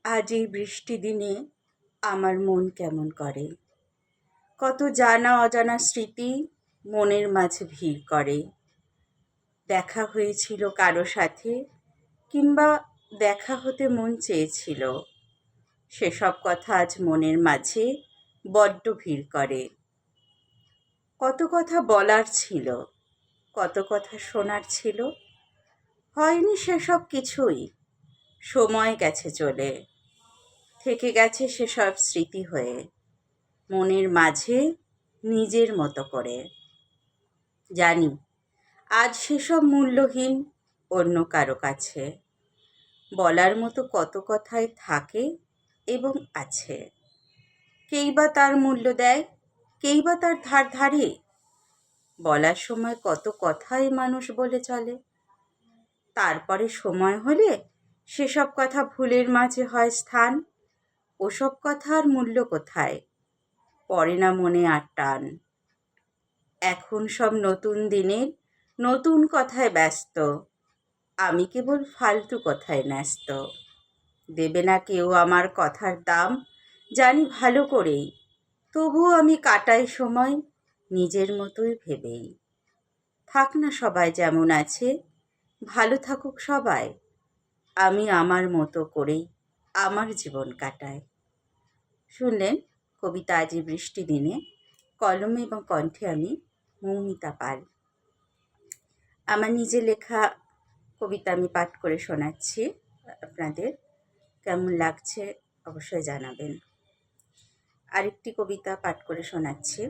আজ এই বৃষ্টি দিনে আমার মন কেমন করে। কত জানা অজানা স্মৃতি মনের মাঝে ভিড় করে। দেখা হয়েছিল কারো সাথে, কিংবা দেখা হতে মন চেয়েছিল, সেসব কথা আজ মনের মাঝে বড্ড ভিড় করে। কত কথা বলার ছিল, কত কথা শোনার ছিল, হয়নি সেসব কিছুই। সময় গেছে চলে, থেকে গেছে সেসব স্মৃতি হয়ে মনের মাঝে নিজের মতো করে। জানি আজ সেসব মূল্যহীন অন্য কারো কাছে। বলার মতো কত কথাই থাকে এবং আছে। কেই বা তার মূল্য দেয়, কেই বা তার ধার ধারে। বলার সময় কত কথাই মানুষ বলে চলে, তারপরে সময় হলে সেসব কথা ভুলের মাঝে হয় স্থান। ওসব কথার মূল্য কোথায়, পড়ে না মনে আর টান। এখন সব নতুন দিনের নতুন কথায় ব্যস্ত, আমি কেবল ফালতু কথায় ন্যস্ত। দেবে না কেউ আমার কথার দাম, জানি ভালো করেই, তবুও আমি কাটাই সময় নিজের মতোই ভেবেই। থাক না সবাই যেমন আছে, ভালো থাকুক সবাই, আমি আমার মতো করেই আমার জীবন কাটাই। শুনলেন কবিতা আজি বৃষ্টি দিনে, কলমে এবং কণ্ঠে আমি মৌমিতা পাল। আমার নিজের লেখা কবিতা আমি পাঠ করে শোনাচ্ছি আপনাদের। কেমন লাগছে অবশ্যই জানাবেন। আরেকটি কবিতা পাঠ করে শোনাচ্ছি।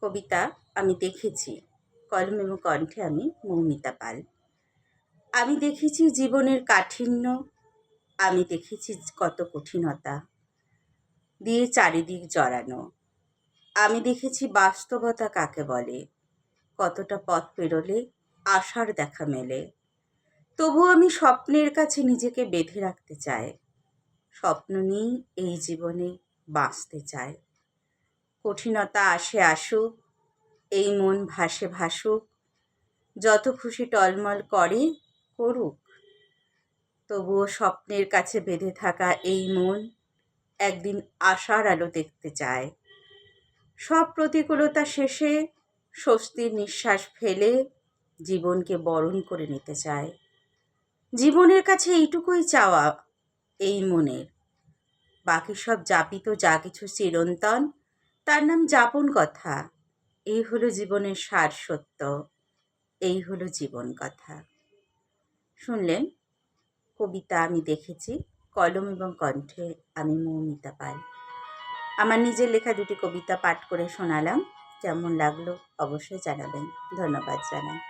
কবিতা আমি দেখেছি, কলম এবং কণ্ঠে আমি মৌমিতা পাল। আমি দেখেছি জীবনের কাঠিন্য, আমি দেখেছি কত কঠিনতা দিয়ে চারিদিক জড়ানো। আমি দেখেছি বাস্তবতা কাকে বলে, কতটা পথ পেরোলে আশার দেখা মেলে। তবু আমি স্বপ্নের কাছে নিজেকে বেঁধে রাখতে চাই, স্বপ্ন নিয়েই এই জীবনে বাঁচতে চাই। কঠিনতা আসে আসুক, এই মন ভাসে ভাসুক, যত খুশি টলমল করে করুক, তবুও স্বপ্নের কাছে বেঁধে থাকা এই মন একদিন আশার আলো দেখতে চায়। সব প্রতিকূলতা শেষে স্বস্তির নিঃশ্বাস ফেলে জীবনকে বরণ করে নিতে চায়। জীবনের কাছে এইটুকুই চাওয়া এই মনের, বাকি সব যাপিত যা কিছু চিরন্তন, তার নাম যাপন কথা। এই হলো জীবনের সার সত্য, এই হলো জীবন কথা। শুনলেন কবিতা আমি দেখেছি, কলম এবং কণ্ঠে আমি মৌমিতা পাল। আমার নিজের লেখা দুটি কবিতা পাঠ করে শোনালাম। কেমন লাগলো অবশ্যই জানাবেন। ধন্যবাদ জানাই।